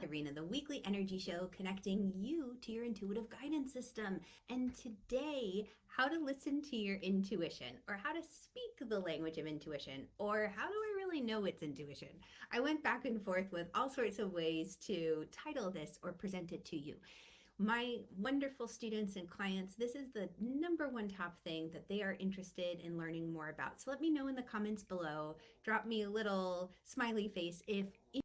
Irena, the weekly energy show connecting you to your intuitive guidance system. And today, how to listen to your intuition, or how to speak the language of intuition, or how do I really know it's intuition? I went back and forth with all sorts of ways to title this or present it to you. My wonderful students and clients, this is the number one top thing that they are interested in learning more about. So let me know in the comments below. Drop me a little smiley face if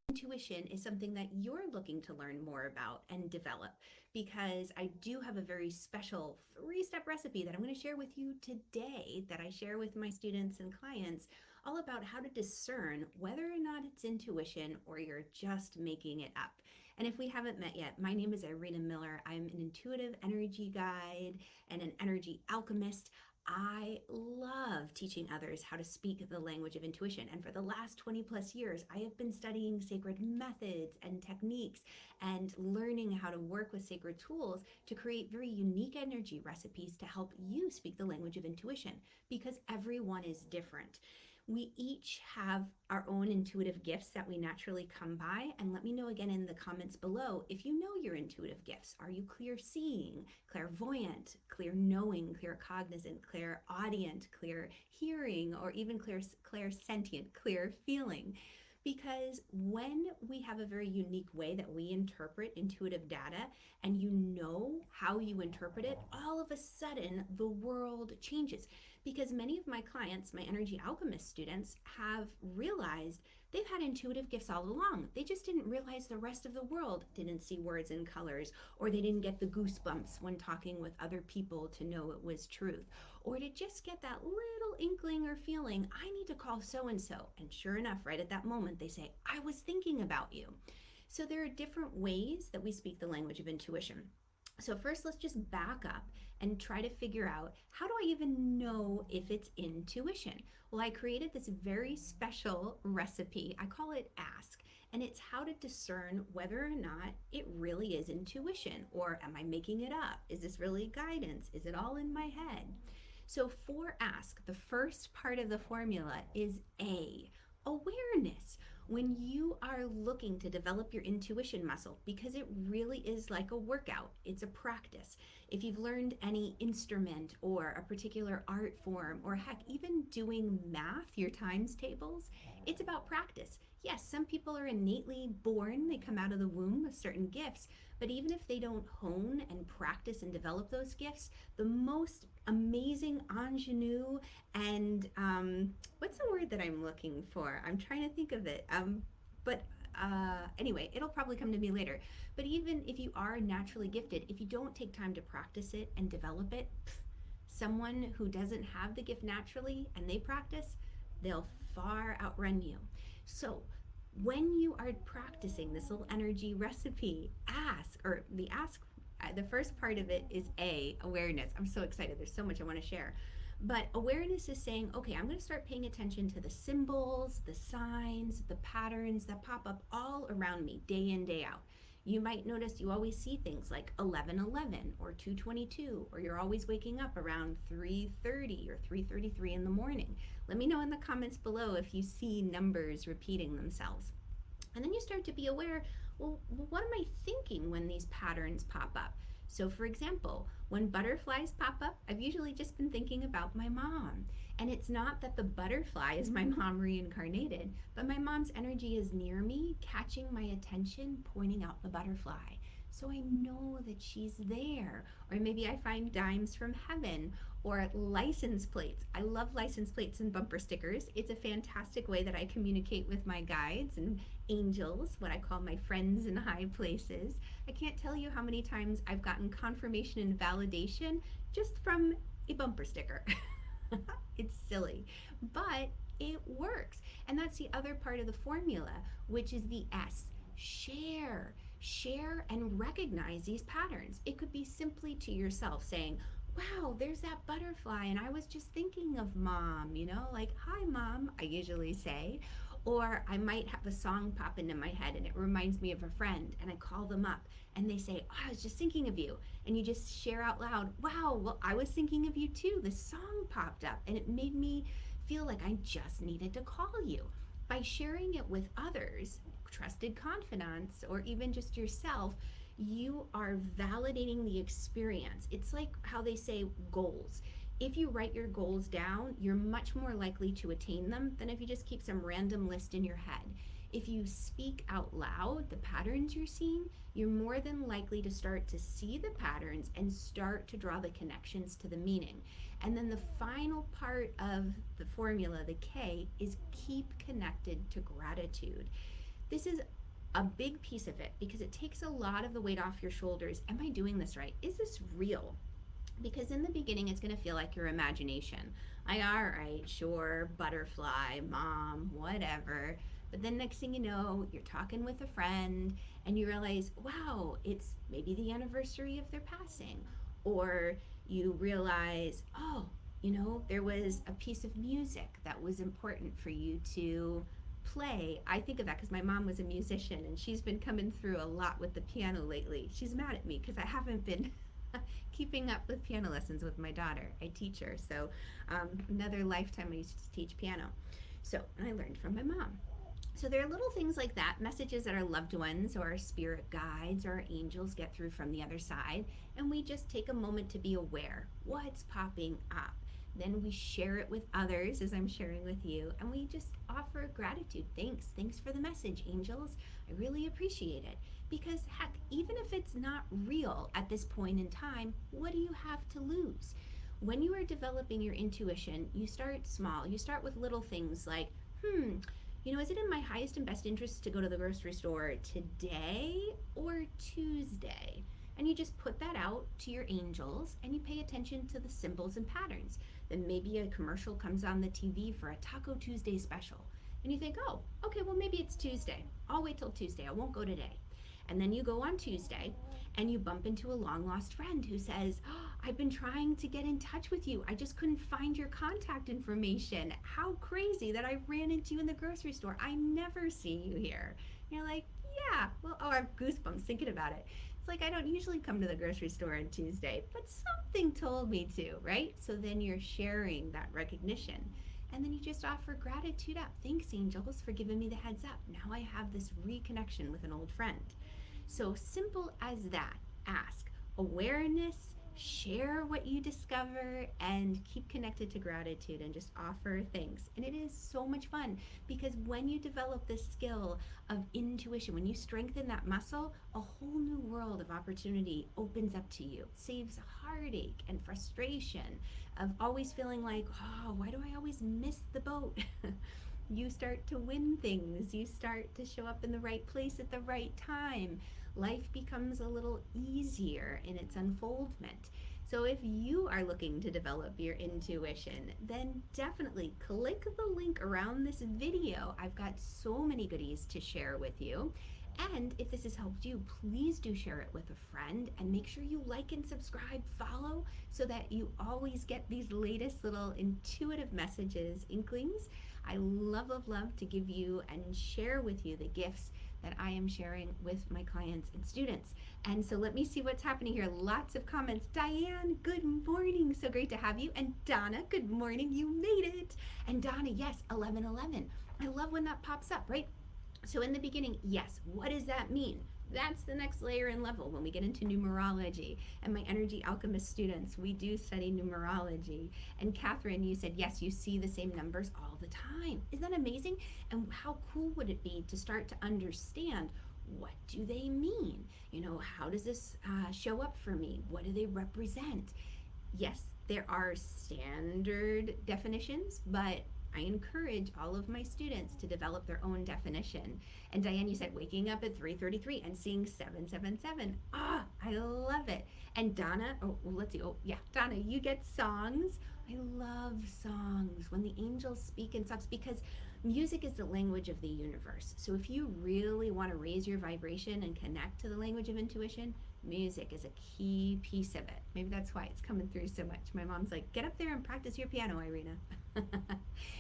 intuition is something that you're looking to learn more about and develop, because I do have a very special 3-step recipe that I'm going to share with you today that I share with my students and clients, all about how to discern whether or not it's intuition or you're just making it up. And if we haven't met yet, my name is Irena Miller. I'm an intuitive energy guide and an energy alchemist. I love teaching others how to speak the language of intuition. And for the last 20 plus years, I have been studying sacred methods and techniques and learning how to work with sacred tools to create very unique energy recipes to help you speak the language of intuition, because everyone is different. We each have our own intuitive gifts that we naturally come by. And let me know again in the comments below if you know your intuitive gifts. Are you clear seeing, clairvoyant, clear knowing, clear cognizant, clear audient, clear hearing, or even clear sentient, clear feeling? Because when we have a very unique way that we interpret intuitive data, and you know how you interpret it, all of a sudden the world changes. Because many of my clients, my energy alchemist students, have realized they've had intuitive gifts all along. They just didn't realize the rest of the world didn't see words and colors, or they didn't get the goosebumps when talking with other people to know it was truth, or to just get that little inkling or feeling, I need to call so-and-so. And sure enough, right at that moment, they say, I was thinking about you. So there are different ways that we speak the language of intuition. So first, let's just back up and try to figure out, how do I even know if it's intuition? Well, I created this very special recipe. I call it Ask, and it's how to discern whether or not it really is intuition, or am I making it up? Is this really guidance? Is it all in my head? So for Ask, the first part of the formula is A, awareness. When you are looking to develop your intuition muscle, because it really is like a workout, it's a practice. If you've learned any instrument or a particular art form, or heck, even doing math, your times tables, it's about practice. Yes, some people are innately born, they come out of the womb with certain gifts, but even if they don't hone and practice and develop those gifts, the most amazing ingenue and what's the word that I'm looking for? I'm trying to think of it. Anyway, it'll probably come to me later. But even if you are naturally gifted, if you don't take time to practice it and develop it, someone who doesn't have the gift naturally and they practice, they'll far outrun you. So when you are practicing this little energy recipe, the first part of it is A, awareness. I'm so excited. There's so much I want to share. But awareness is saying, okay, I'm going to start paying attention to the symbols, the signs, the patterns that pop up all around me day in, day out. You might notice you always see things like 11:11 or 2:22, or you're always waking up around 3:30 or 3:33 in the morning. Let me know in the comments below if you see numbers repeating themselves. And then you start to be aware, well, what am I thinking when these patterns pop up? So for example, when butterflies pop up, I've usually just been thinking about my mom. And it's not that the butterfly is my mom reincarnated, but my mom's energy is near me, catching my attention, pointing out the butterfly. So I know that she's there. Or maybe I find dimes from heaven, or license plates. I love license plates and bumper stickers. It's a fantastic way that I communicate with my guides and angels, what I call my friends in high places. I can't tell you how many times I've gotten confirmation and validation just from a bumper sticker. It's silly, but it works. And that's the other part of the formula, which is the S, share. Share and recognize these patterns. It could be simply to yourself saying, wow, there's that butterfly and I was just thinking of mom, like, hi mom, I usually say. Or I might have a song pop into my head and it reminds me of a friend, and I call them up and they say, oh, I was just thinking of you. And you just share out loud, wow, well, I was thinking of you too. The song popped up and it made me feel like I just needed to call you. By sharing it with others, trusted confidants, or even just yourself, you are validating the experience. It's like how they say goals. If you write your goals down, you're much more likely to attain them than if you just keep some random list in your head. If you speak out loud the patterns you're seeing, you're more than likely to start to see the patterns and start to draw the connections to the meaning. And then the final part of the formula, the K, is keep connected to gratitude. This is a big piece of it because it takes a lot of the weight off your shoulders. Am I doing this right? Is this real? Because in the beginning, it's going to feel like your imagination. Like, all right, sure, butterfly, mom, whatever. But then next thing you know, you're talking with a friend and you realize, wow, it's maybe the anniversary of their passing. Or you realize, oh, there was a piece of music that was important for you to play. I think of that because my mom was a musician and she's been coming through a lot with the piano lately. She's mad at me because I haven't been keeping up with piano lessons with my daughter. I teach her. So another lifetime I used to teach piano. So I learned from my mom. So there are little things like that, messages that our loved ones or our spirit guides or our angels get through from the other side, and we just take a moment to be aware what's popping up. Then we share it with others, as I'm sharing with you, and we just offer gratitude. Thanks for the message, angels. I really appreciate it. Because heck, even if it's not real at this point in time, what do you have to lose? When you are developing your intuition, you start small. You start with little things like, is it in my highest and best interest to go to the grocery store today or Tuesday? And you just put that out to your angels and you pay attention to the symbols and patterns. Then maybe a commercial comes on the TV for a Taco Tuesday special. And you think, oh, okay, well, maybe it's Tuesday. I'll wait till Tuesday. I won't go today. And then you go on Tuesday and you bump into a long lost friend who says, oh, I've been trying to get in touch with you. I just couldn't find your contact information. How crazy that I ran into you in the grocery store. I never see you here. And you're like, yeah, well, I have goosebumps thinking about it. It's like I don't usually come to the grocery store on Tuesday, but something told me to, right? So then you're sharing that recognition. And then you just offer gratitude up. Thanks, angels, for giving me the heads up. Now I have this reconnection with an old friend. So simple as that. Ask awareness, share what you discover, and keep connected to gratitude and just offer thanks. And it is so much fun because when you develop this skill of intuition, when you strengthen that muscle, a whole new world of opportunity opens up to you. It saves heartache and frustration of always feeling like, oh, why do I always miss the boat? You start to win things. You start to show up in the right place at the right time. Life becomes a little easier in its unfoldment. So if you are looking to develop your intuition, then definitely click the link around this video. I've got so many goodies to share with you. And if this has helped you, please do share it with a friend and make sure you like and subscribe, follow, so that you always get these latest little intuitive messages, Inklings. I love to give you and share with you the gifts that I am sharing with my clients and students. And so let me see what's happening here. Lots of comments. Diane, good morning. So great to have you. And Donna, good morning. You made it. And Donna, yes, 1111. I love when that pops up, right? So in the beginning, yes, what does that mean? That's the next layer and level when we get into numerology. And my energy alchemist students, we do study numerology. And Catherine, you said, yes, you see the same numbers all the time. Isn't that amazing? And how cool would it be to start to understand, what do they mean? How does this show up for me? What do they represent? Yes, there are standard definitions, but I encourage all of my students to develop their own definition. And Diane, you said waking up at 3:33 and seeing 777. I love it. And Donna, let's see. Donna, you get songs. I love songs. When the angels speak in songs, because music is the language of the universe. So if you really want to raise your vibration and connect to the language of intuition, music is a key piece of it. Maybe that's why it's coming through so much. My mom's like, get up there and practice your piano, Irena.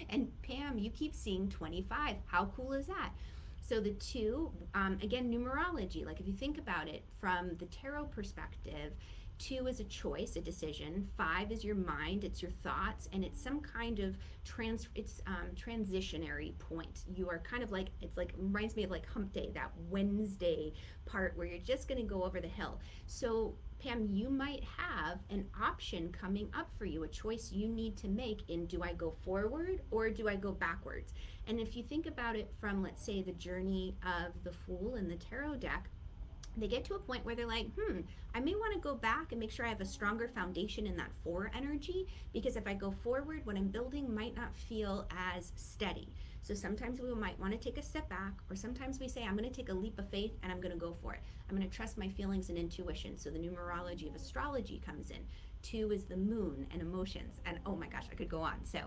And Pam, you keep seeing 25. How cool is that? So the two, again, numerology, like if you think about it from the tarot perspective, 2 is a choice, a decision. 5 is your mind, it's your thoughts, and it's some kind of transitionary point. You are kind of like, it's like, reminds me of like hump day, that Wednesday part where you're just going to go over the hill. So Pam, you might have an option coming up for you, a choice you need to make in, do I go forward or do I go backwards? And if you think about it from, let's say, the journey of the Fool in the tarot deck, they get to a point where they're like, I may want to go back and make sure I have a stronger foundation in that 4 energy, because if I go forward, what I'm building might not feel as steady. So sometimes we might want to take a step back, or sometimes we say, I'm going to take a leap of faith and I'm going to go for it. I'm going to trust my feelings and intuition. So the numerology of astrology comes in. 2 is the moon and emotions. And oh my gosh, I could go on. So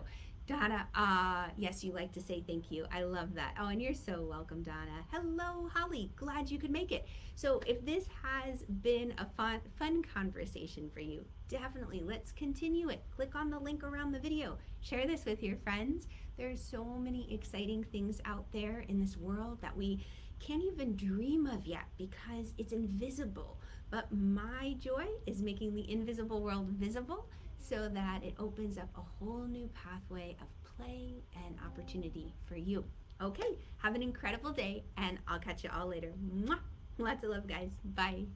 Donna, yes, you like to say thank you. I love that. Oh, and you're so welcome, Donna. Hello, Holly. Glad you could make it. So if this has been a fun conversation for you, definitely let's continue it. Click on the link around the video. Share this with your friends. There's so many exciting things out there in this world that we can't even dream of yet because it's invisible. But my joy is making the invisible world visible, so that it opens up a whole new pathway of play and opportunity for you. Okay, have an incredible day, and I'll catch you all later. Mwah! Lots of love, guys. Bye.